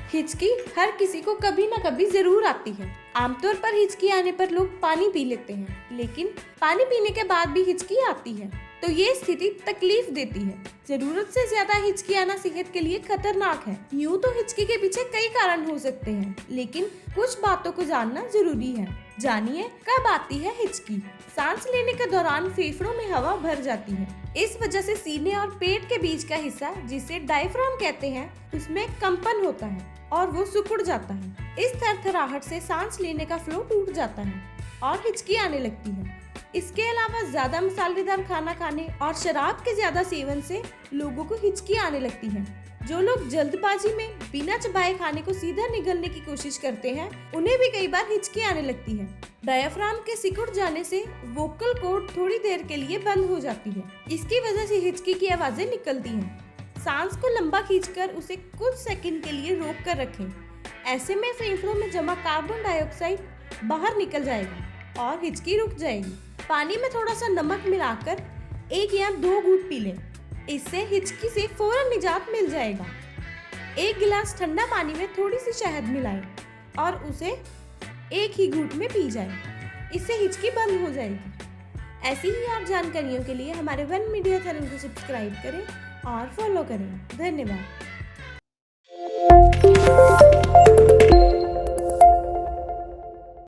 हिचकी हर किसी को कभी ना कभी जरूर आती है। आमतौर पर हिचकी आने पर लोग पानी पी लेते हैं, लेकिन पानी पीने के बाद भी हिचकी आती है तो ये स्थिति तकलीफ देती है। जरूरत से ज्यादा हिचकी आना सेहत के लिए खतरनाक है। यूँ तो हिचकी के पीछे कई कारण हो सकते हैं, लेकिन कुछ बातों को जानना जरूरी है। जानिए कब आती है हिचकी। सांस लेने के दौरान फेफड़ों में हवा भर जाती है। इस वजह से सीने और पेट के बीच का हिस्सा, जिसे डायफ्राम कहते हैं, उसमें कंपन होता है और वो सिकुड़ जाता है। इस थरथराहट से सांस लेने का फ्लो टूट जाता है और हिचकी आने लगती है। इसके अलावा ज्यादा मसालेदार खाना खाने और शराब के ज्यादा सेवन से लोगों को हिचकी आने लगती है। जो लोग जल्दबाजी में बिना चबाए खाने को सीधा निगलने की कोशिश करते हैं, उन्हें भी कई बार हिचकी आने लगती है। डायफ्राम के सिकुड़ जाने से वोकल कॉर्ड थोड़ी देर के लिए बंद हो जाती है। इसकी वजह से हिचकी की आवाजें निकलती हैं। सांस को लंबा खींचकर उसे कुछ सेकंड के लिए रोक कर रखें। ऐसे में फेफड़ों में जमा कार्बन डाइऑक्साइड बाहर निकल जाएगा और हिचकी रुक जाएगी। पानी में थोड़ा सा नमक मिलाकर 1 या 2 घूंट पी लें। इससे हिचकी से फौरन निजात मिल जाएगा। 1 गिलास ठंडा पानी में थोड़ी सी शहद मिलाएं और उसे एक ही घूंट में पी जाएं। इससे हिचकी बंद हो जाएगी। ऐसी ही और जानकारियों के लिए हमारे वन मीडिया चैनल को सब्सक्राइब करें और फॉलो करें। धन्यवाद।